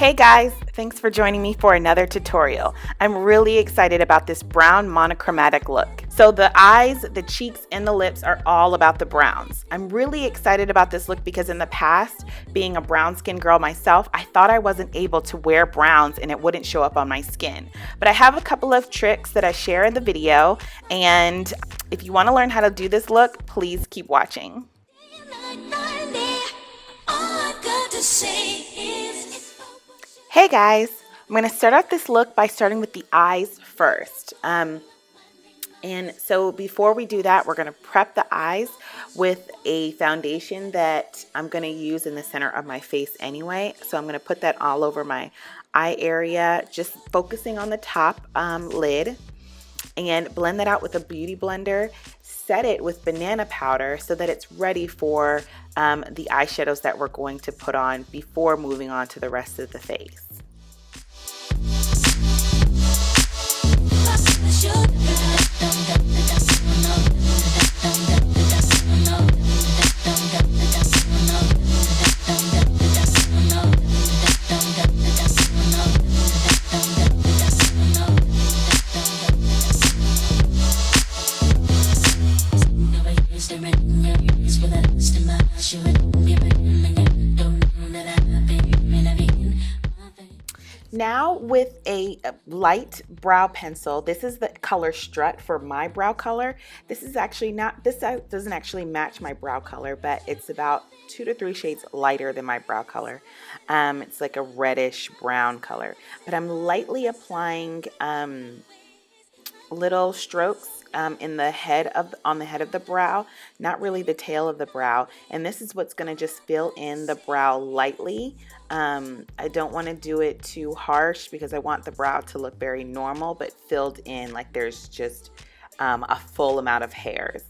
Hey guys, thanks for joining me for another tutorial. I'm really excited about this brown monochromatic look. So the eyes, the cheeks, and the lips are all about the browns. I'm really excited about this look because in the past, being a brown skin girl myself, I thought I wasn't able to wear browns and it wouldn't show up on my skin. But I have a couple of tricks that I share in the video, and if you want to learn how to do this look, please keep watching. Hey guys, I'm going to start out this look by starting with the eyes first. And so before we do that, we're going to prep the eyes with a foundation that I'm going to use in the center of my face anyway. So I'm going to put that all over my eye area, just focusing on the top lid, and blend that out with a beauty blender. Set it with banana powder so that it's ready for the eyeshadows that we're going to put on before moving on to the rest of the face. Now with a light brow pencil, this is the color STRUT for my brow color. This is actually not, this doesn't actually match my brow color, but it's about 2 to 3 shades lighter than my brow color. It's like a reddish brown color, but I'm lightly applying little strokes in the head on the head of the brow, not really the tail of the brow, and this is what's going to just fill in the brow lightly. I don't want to do it too harsh because I want the brow to look very normal but filled in like there's just a full amount of hairs.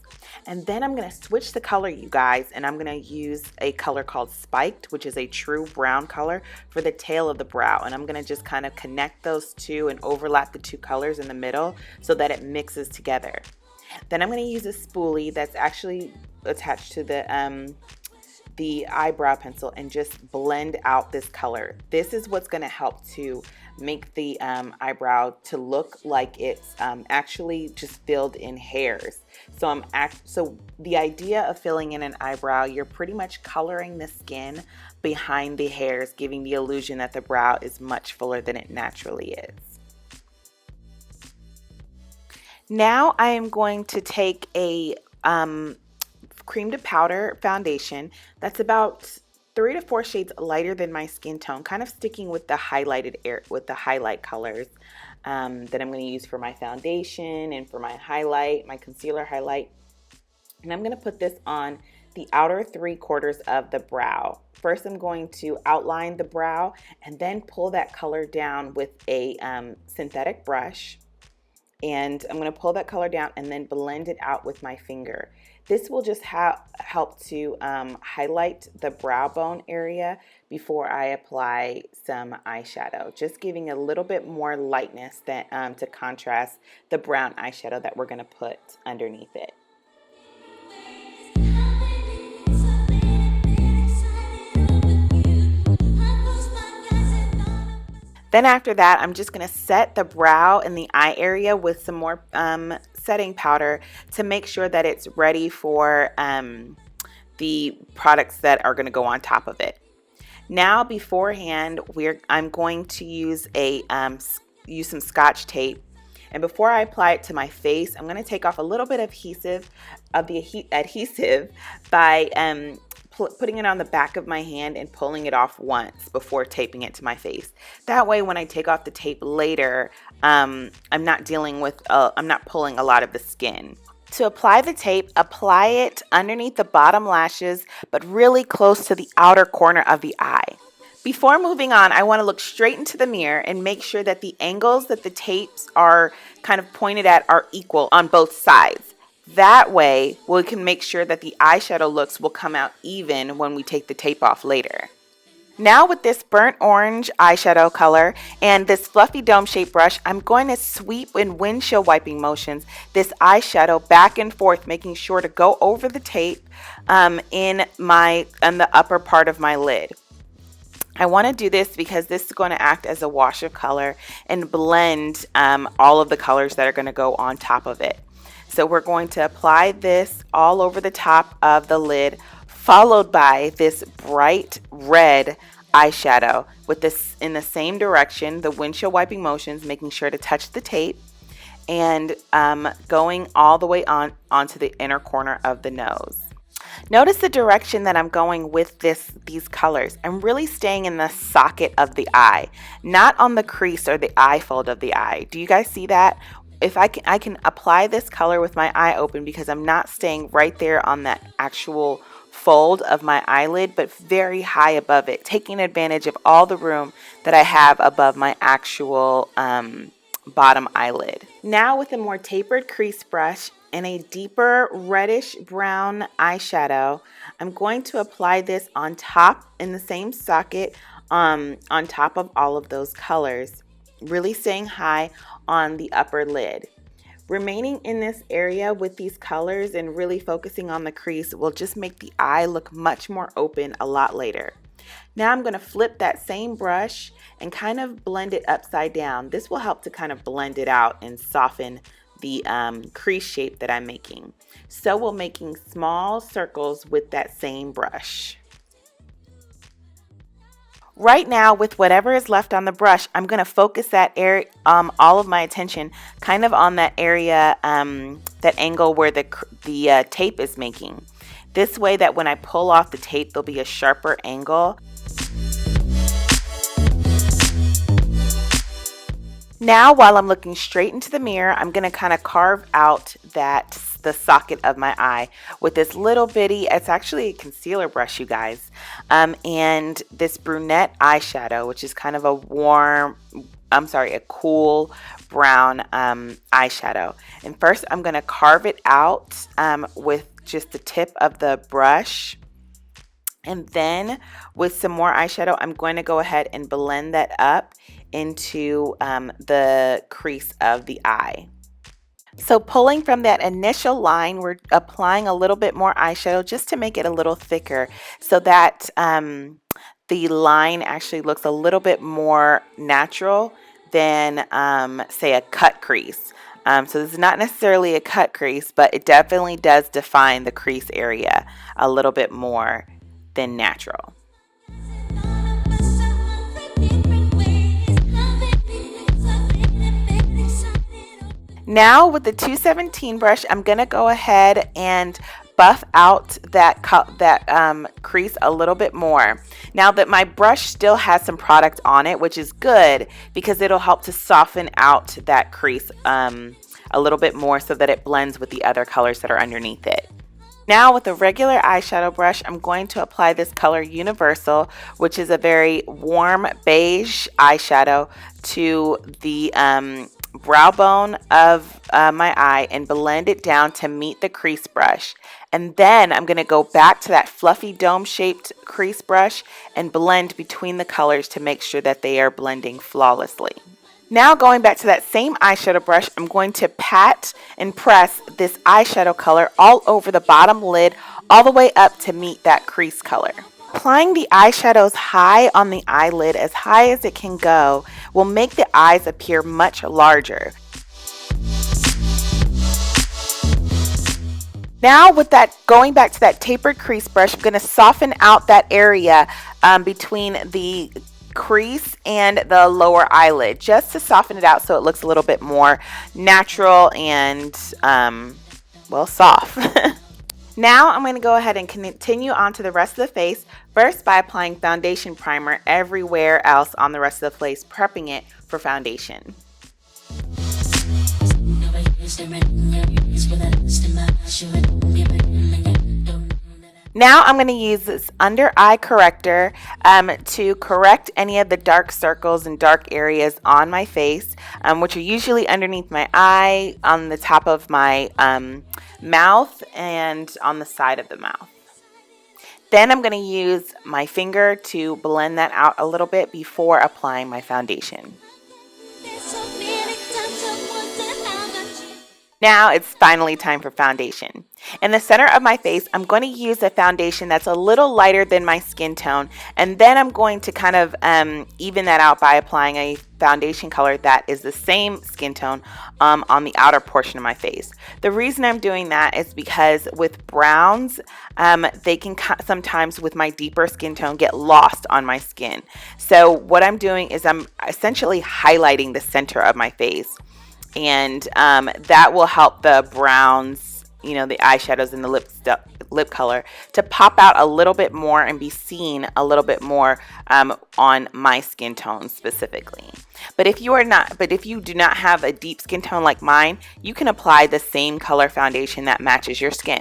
And then I'm going to switch the color, you guys, and I'm going to use a color called Spiked, which is a true brown color for the tail of the brow. And I'm going to just kind of connect those two and overlap the two colors in the middle so that it mixes together. Then I'm going to use a spoolie that's actually attached to the eyebrow pencil and just blend out this color. This is what's going to help to make the eyebrow to look like it's actually just filled in hairs. So the idea of filling in an eyebrow, you're pretty much coloring the skin behind the hairs, giving the illusion that the brow is much fuller than it naturally is. Now I am going to take a cream to powder foundation that's about 3 to 4 shades lighter than my skin tone, kind of sticking with the highlighted with the highlight colors that I'm going to use for my foundation and for my highlight, my concealer highlight. And I'm going to put this on the outer 3/4 of the brow. First, I'm going to outline the brow and then pull that color down with a synthetic brush. And I'm going to pull that color down and then blend it out with my finger. This will just help to highlight the brow bone area before I apply some eyeshadow, just giving a little bit more lightness that, to contrast the brown eyeshadow that we're going to put underneath it. Then after that, I'm just going to set the brow and the eye area with some more setting powder to make sure that it's ready for the products that are going to go on top of it. Now beforehand, I'm going to use some Scotch tape, and before I apply it to my face, I'm going to take off a little bit of adhesive by putting it on the back of my hand and pulling it off once before taping it to my face. That way when I take off the tape later, I'm not pulling a lot of the skin. To apply the tape, apply it underneath the bottom lashes, but really close to the outer corner of the eye. Before moving on, I want to look straight into the mirror and make sure that the angles that the tapes are kind of pointed at are equal on both sides. That way, we can make sure that the eyeshadow looks will come out even when we take the tape off later. Now with this burnt orange eyeshadow color and this fluffy dome shaped brush, I'm going to sweep in windshield wiping motions this eyeshadow back and forth, making sure to go over the tape in the upper part of my lid. I want to do this because this is going to act as a wash of color and blend all of the colors that are going to go on top of it. So we're going to apply this all over the top of the lid, followed by this bright red eyeshadow with this in the same direction, the windshield wiping motions, making sure to touch the tape, and going all the way onto the inner corner of the nose. Notice the direction that I'm going with these colors. I'm really staying in the socket of the eye, not on the crease or the eye fold of the eye. Do you guys see that? If I can apply this color with my eye open because I'm not staying right there on that actual fold of my eyelid, but very high above it, taking advantage of all the room that I have above my actual bottom eyelid. Now with a more tapered crease brush and a deeper reddish brown eyeshadow, I'm going to apply this on top in the same socket on top of all of those colors, really staying high on the upper lid. Remaining in this area with these colors and really focusing on the crease will just make the eye look much more open a lot later. Now I'm going to flip that same brush and kind of blend it upside down. This will help to kind of blend it out and soften the crease shape that I'm making. So we're making small circles with that same brush. Right now, with whatever is left on the brush, I'm going to focus that area, all of my attention kind of on that area, that angle where the tape is making. This way that when I pull off the tape, there'll be a sharper angle. Now, while I'm looking straight into the mirror, I'm going to kind of carve out the socket of my eye with this little bitty, it's actually a concealer brush, you guys, and this brunette eyeshadow, which is kind of a cool brown eyeshadow. And first, I'm going to carve it out with just the tip of the brush. And then with some more eyeshadow, I'm going to go ahead and blend that up into the crease of the eye. So pulling from that initial line, we're applying a little bit more eyeshadow just to make it a little thicker so that the line actually looks a little bit more natural than, say, a cut crease. So this is not necessarily a cut crease, but it definitely does define the crease area a little bit more than natural. Now with the 217 brush, I'm going to go ahead and buff out that crease a little bit more. Now that my brush still has some product on it, which is good because it'll help to soften out that crease a little bit more so that it blends with the other colors that are underneath it. Now with a regular eyeshadow brush, I'm going to apply this color Universal, which is a very warm beige eyeshadow, to the brow bone of my eye and blend it down to meet the crease brush. And then I'm going to go back to that fluffy dome-shaped crease brush and blend between the colors to make sure that they are blending flawlessly. Now going back to that same eyeshadow brush, I'm going to pat and press this eyeshadow color all over the bottom lid all the way up to meet that crease color. Applying the eyeshadows high on the eyelid, as high as it can go, will make the eyes appear much larger. Now with that, going back to that tapered crease brush, I'm going to soften out that area between the crease and the lower eyelid, just to soften it out so it looks a little bit more natural and well, soft. Now I'm going to go ahead and continue on to the rest of the face, first by applying foundation primer everywhere else on the rest of the face, prepping it for foundation. Now I'm going to use this under eye corrector to correct any of the dark circles and dark areas on my face, which are usually underneath my eye, on the top of my mouth, and on the side of the mouth. Then I'm going to use my finger to blend that out a little bit before applying my foundation. Now it's finally time for foundation. In the center of my face, I'm going to use a foundation that's a little lighter than my skin tone, and then I'm going to kind of even that out by applying a foundation color that is the same skin tone on the outer portion of my face. The reason I'm doing that is because with browns, they can sometimes with my deeper skin tone get lost on my skin. So what I'm doing is I'm essentially highlighting the center of my face, and that will help the browns, you know, the eyeshadows and the lip color to pop out a little bit more and be seen a little bit more on my skin tone specifically. But if you do not have a deep skin tone like mine, you can apply the same color foundation that matches your skin.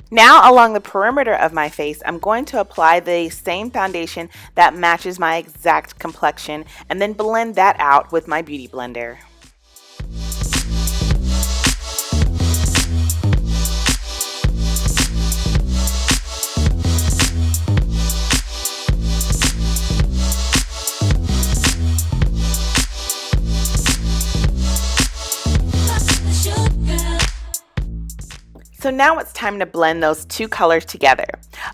Now along the perimeter of my face, I'm going to apply the same foundation that matches my exact complexion and then blend that out with my beauty blender. So now it's time to blend those two colors together.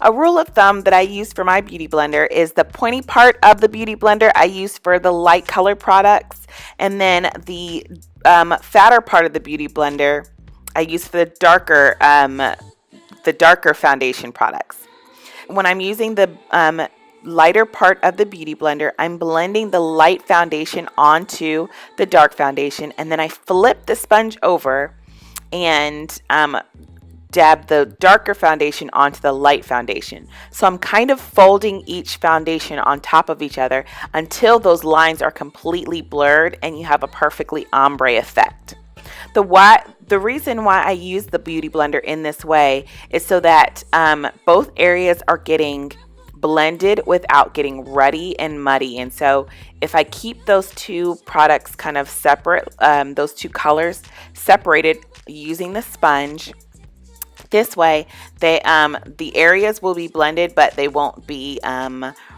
A rule of thumb that I use for my beauty blender is the pointy part of the beauty blender I use for the light color products, and then the fatter part of the beauty blender I use for the darker foundation products. When I'm using the lighter part of the beauty blender, I'm blending the light foundation onto the dark foundation, and then I flip the sponge over and dab the darker foundation onto the light foundation. So I'm kind of folding each foundation on top of each other until those lines are completely blurred and you have a perfectly ombre effect. The reason why I use the beauty blender in this way is so that both areas are getting blended without getting ruddy and muddy. And so if I keep those two products kind of separate, those two colors separated using the sponge, this way the areas will be blended, but they won't be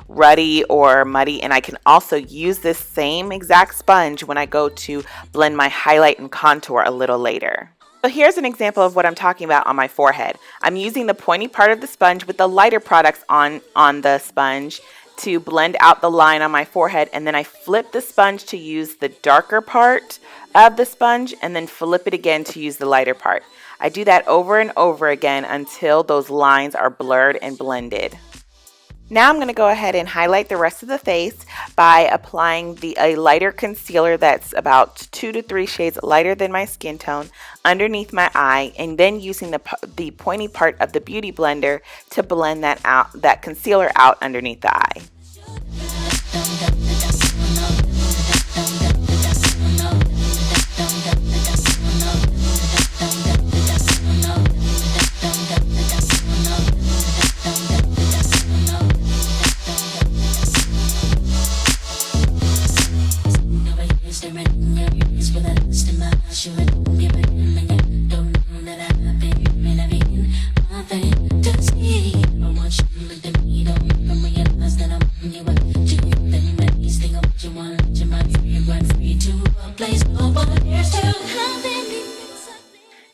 ruddy or muddy. And I can also use this same exact sponge when I go to blend my highlight and contour a little later. So here's an example of what I'm talking about on my forehead. I'm using the pointy part of the sponge with the lighter products on the sponge to blend out the line on my forehead, and then I flip the sponge to use the darker part of the sponge and then flip it again to use the lighter part. I do that over and over again until those lines are blurred and blended. Now I'm going to go ahead and highlight the rest of the face by applying a lighter concealer that's about 2 to 3 shades lighter than my skin tone underneath my eye, and then using the pointy part of the beauty blender to blend that concealer out underneath the eye.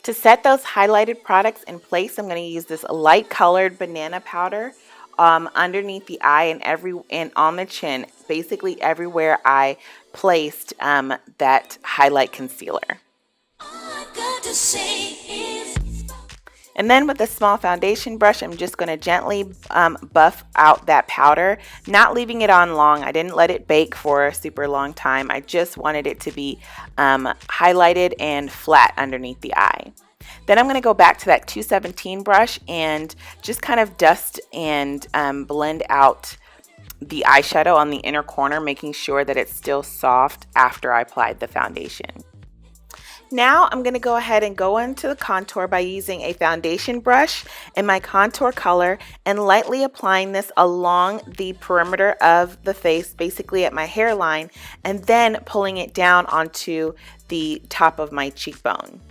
To set those highlighted products in place, I'm going to use this light colored banana powder underneath the eye and on the chin, basically everywhere I placed that highlight concealer. And then with a small foundation brush, I'm just going to gently buff out that powder, not leaving it on long. I didn't let it bake for a super long time. I just wanted it to be highlighted and flat underneath the eye. Then I'm going to go back to that 217 brush and just kind of dust and blend out the eyeshadow on the inner corner, making sure that it's still soft after I applied the foundation. Now I'm going to go ahead and go into the contour by using a foundation brush in my contour color and lightly applying this along the perimeter of the face, basically at my hairline, and then pulling it down onto the top of my cheekbone.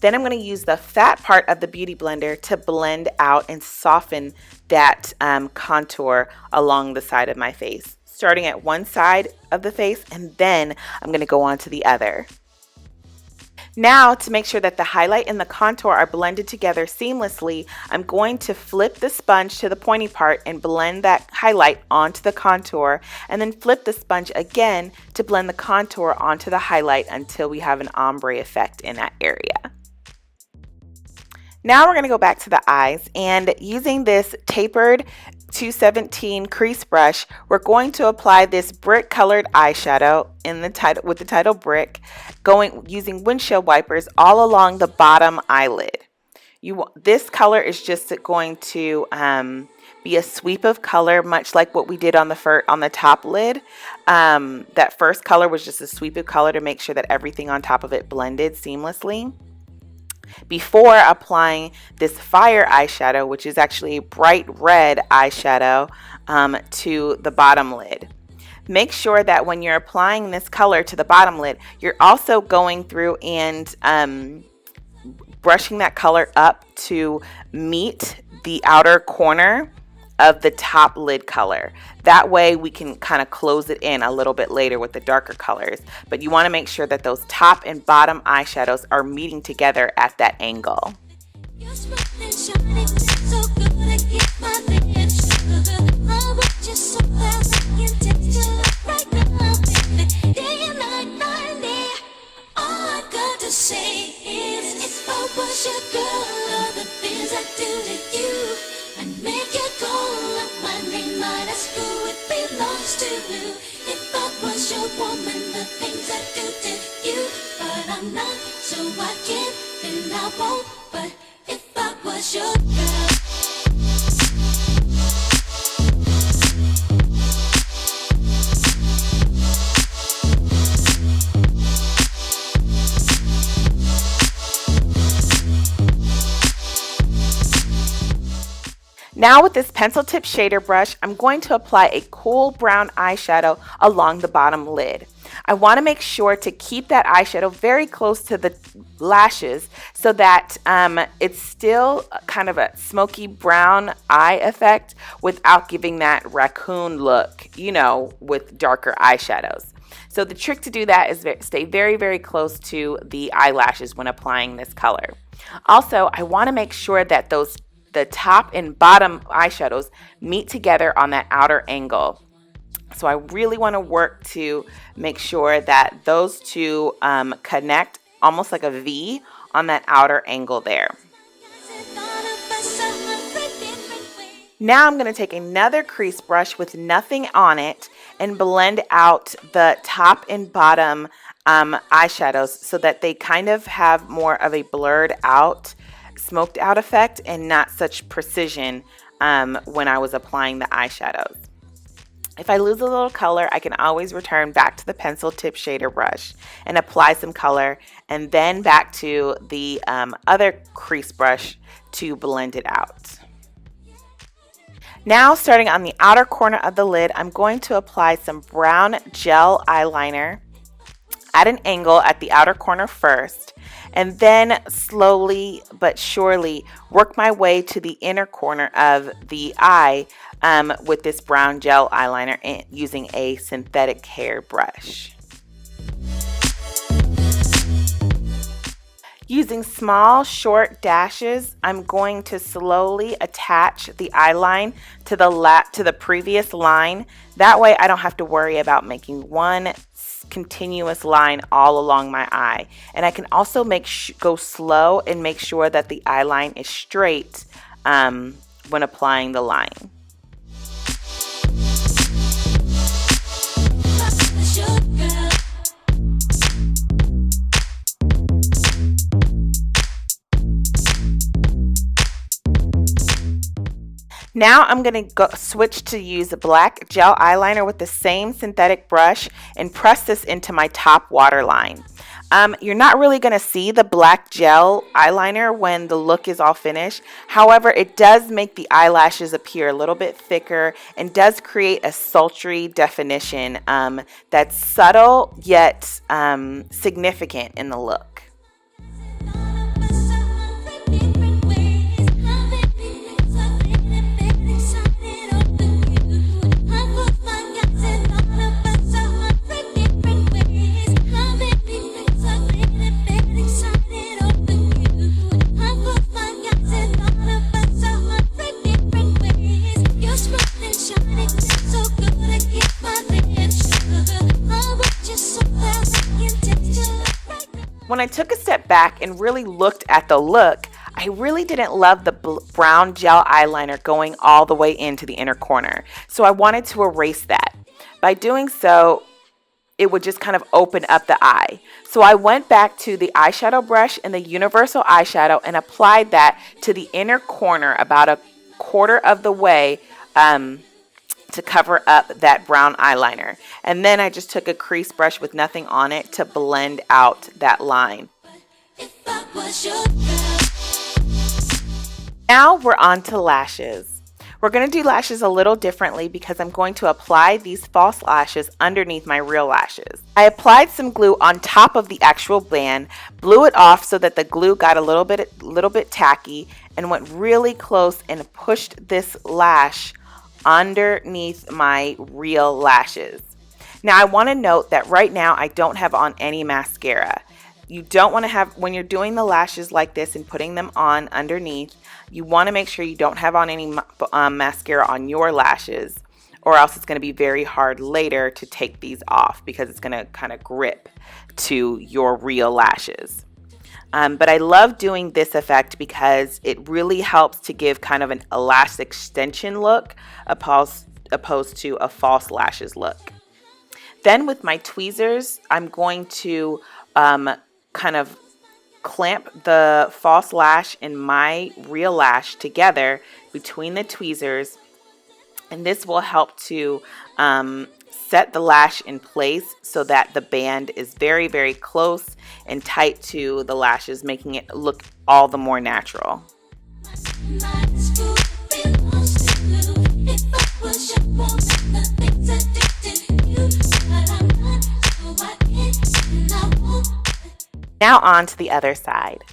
Then I'm going to use the fat part of the beauty blender to blend out and soften that contour along the side of my face, starting at one side of the face, and then I'm going to go on to the other. Now, to make sure that the highlight and the contour are blended together seamlessly, I'm going to flip the sponge to the pointy part and blend that highlight onto the contour, and then flip the sponge again to blend the contour onto the highlight until we have an ombre effect in that area. Now we're going to go back to the eyes, and using this tapered 217 crease brush, we're going to apply this brick colored eyeshadow in the title with the title brick, using windshield wipers all along the bottom eyelid. This color is just going to be a sweep of color, much like what we did on the top lid. That first color was just a sweep of color to make sure that everything on top of it blended seamlessly, before applying this fire eyeshadow, which is actually a bright red eyeshadow, to the bottom lid. Make sure that when you're applying this color to the bottom lid, you're also going through and brushing that color up to meet the outer corner of the top lid color. That way we can kind of close it in a little bit later with the darker colors, but you want to make sure that those top and bottom eyeshadows are meeting together at that angle. If I was your woman, the things I do to you, but I'm not, so I can't and I won't. But if I was your girl. Now with this pencil tip shader brush, I'm going to apply a cool brown eyeshadow along the bottom lid. I want to make sure to keep that eyeshadow very close to the lashes so that it's still kind of a smoky brown eye effect without giving that raccoon look, you know, with darker eyeshadows. So the trick to do that is stay very, very close to the eyelashes when applying this color. Also, I want to make sure that the top and bottom eyeshadows meet together on that outer angle. So I really want to work to make sure that those two connect almost like a V on that outer angle there. Now I'm going to take another crease brush with nothing on it and blend out the top and bottom eyeshadows so that they kind of have more of a blurred out, smoked out effect and not such precision when I was applying the eyeshadows. If I lose a little color, I can always return back to the pencil tip shader brush and apply some color, and then back to the other crease brush to blend it out. Now, starting on the outer corner of the lid, I'm going to apply some brown gel eyeliner at an angle at the outer corner first, and then slowly but surely work my way to the inner corner of the eye with this brown gel eyeliner and using a synthetic hair brush. Using small short dashes, I'm going to slowly attach the eyeline to the previous line. That way I don't have to worry about making one continuous line all along my eye. And I can also go slow and make sure that the eyeline is straight when applying the line. Now I'm going to switch to use a black gel eyeliner with the same synthetic brush and press this into my top waterline. You're not really going to see the black gel eyeliner when the look is all finished. However, it does make the eyelashes appear a little bit thicker and does create a sultry definition that's subtle yet significant in the look. When I took a step back and really looked at the look, I really didn't love the brown gel eyeliner going all the way into the inner corner. So I wanted to erase that. By doing so, it would just kind of open up the eye. So I went back to the eyeshadow brush and the universal eyeshadow and applied that to the inner corner about a quarter of the way to cover up that brown eyeliner. And then I just took a crease brush with nothing on it to blend out that line. Now we're on to lashes. We're going to do lashes a little differently because I'm going to apply these false lashes underneath my real lashes. I applied some glue on top of the actual band, blew it off so that the glue got a little bit tacky, and went really close and pushed this lash underneath my real lashes. Now I want to note that right now I don't have on any mascara. You don't want to have, when you're doing the lashes like this and putting them on underneath, you want to make sure you don't have on any mascara on your lashes, or else it's going to be very hard later to take these off because it's going to kind of grip to your real lashes. But I love doing this effect because it really helps to give kind of an lash extension look opposed to a false lashes look. Then with my tweezers, I'm going to kind of clamp the false lash and my real lash together between the tweezers, and this will help to set the lash in place so that the band is very, very close and tight to the lashes, making it look all the more natural. Now on to the other side.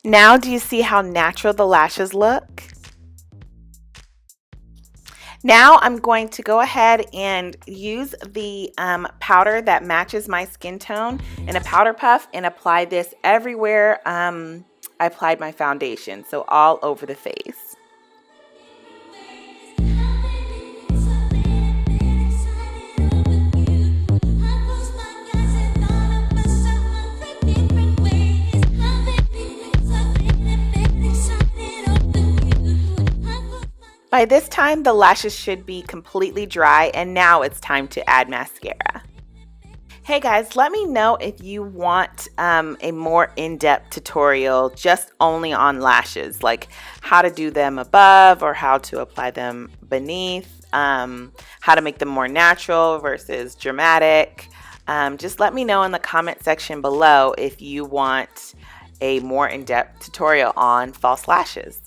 Now do you see how natural the lashes look? Now I'm going to go ahead and use the powder that matches my skin tone in a powder puff and apply this everywhere I applied my foundation, so all over the face. By this time, the lashes should be completely dry, and now it's time to add mascara. Hey guys, let me know if you want a more in-depth tutorial just only on lashes, like how to do them above or how to apply them beneath, how to make them more natural versus dramatic. Just let me know in the comment section below if you want a more in-depth tutorial on false lashes.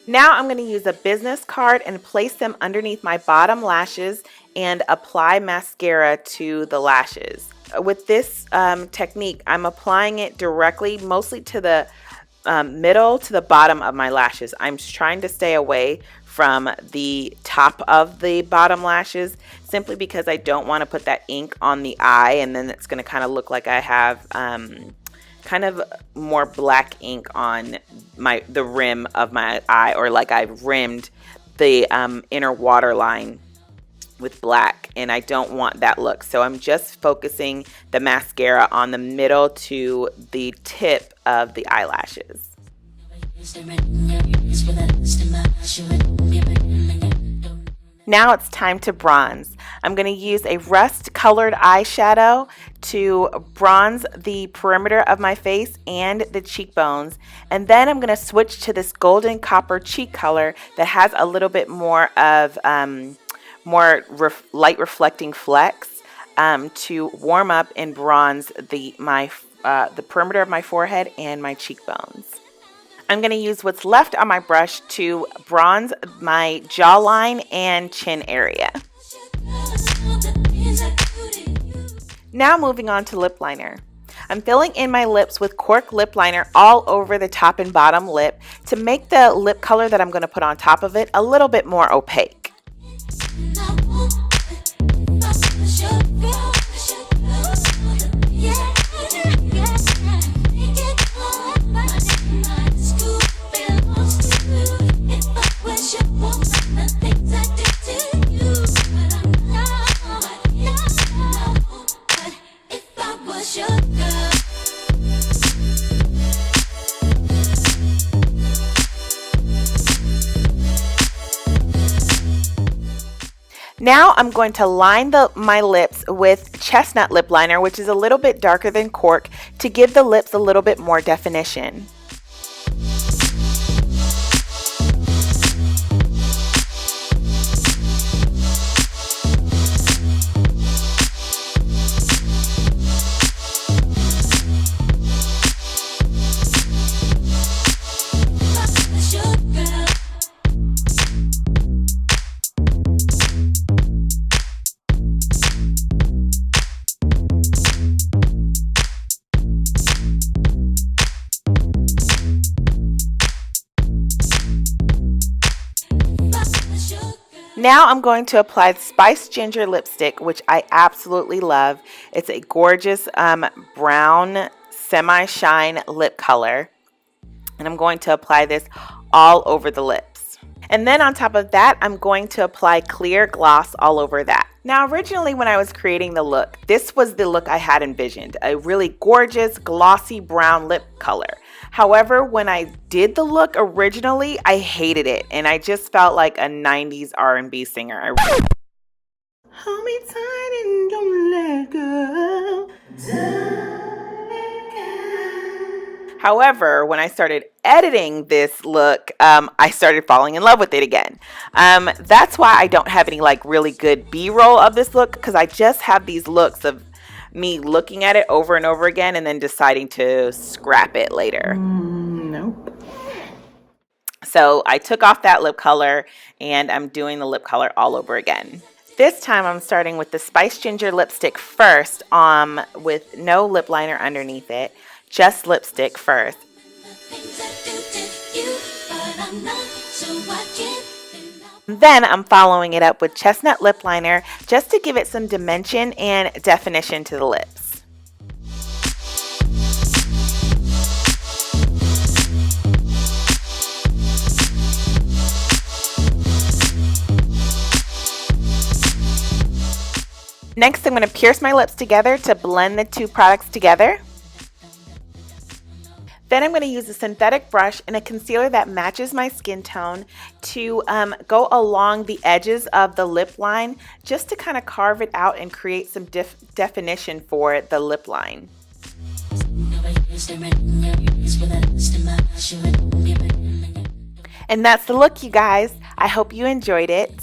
Now I'm going to use a business card and place them underneath my bottom lashes and apply mascara to the lashes. With this technique, I'm applying it directly, mostly to the middle to the bottom of my lashes. I'm trying to stay away from the top of the bottom lashes simply because I don't want to put that ink on the eye, and then it's going to kind of look like I have kind of more black ink on the rim of my eye, or like I've rimmed the inner waterline with black, and I don't want that look. So I'm just focusing the mascara on the middle to the tip of the eyelashes. Now it's time to bronze. I'm going to use a rust colored eyeshadow to bronze the perimeter of my face and the cheekbones. And then I'm going to switch to this golden copper cheek color that has a little bit more of light reflecting flecks to warm up and bronze the perimeter of my forehead and my cheekbones. I'm going to use what's left on my brush to bronze my jawline and chin area. Now moving on to lip liner. I'm filling in my lips with Cork lip liner all over the top and bottom lip to make the lip color that I'm going to put on top of it a little bit more opaque. Now I'm going to line my lips with Chestnut lip liner, which is a little bit darker than Cork, to give the lips a little bit more definition. Now I'm going to apply Spiced Ginger lipstick, which I absolutely love. It's a gorgeous brown semi-shine lip color. And I'm going to apply this all over the lips. And then on top of that, I'm going to apply clear gloss all over that. Now, originally when I was creating the look, this was the look I had envisioned, a really gorgeous glossy brown lip color. However, when I did the look originally, I hated it, and I just felt like a 90s R&B singer. Hold me tight and don't let go. However, when I started editing this look, I started falling in love with it again. That's why I don't have any like really good B-roll of this look, because I just have these looks of me looking at it over and over again and then deciding to scrap it later. Nope. So I took off that lip color and I'm doing the lip color all over again. This time I'm starting with the Spiced Ginger lipstick first, with no lip liner underneath it, just lipstick first. Then I'm following it up with Chestnut lip liner just to give it some dimension and definition to the lips. Next, I'm going to pierce my lips together to blend the two products together. Then I'm going to use a synthetic brush and a concealer that matches my skin tone to go along the edges of the lip line, just to kind of carve it out and create some definition for the lip line. And that's the look, you guys. I hope you enjoyed it.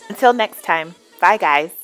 Until next time, bye guys.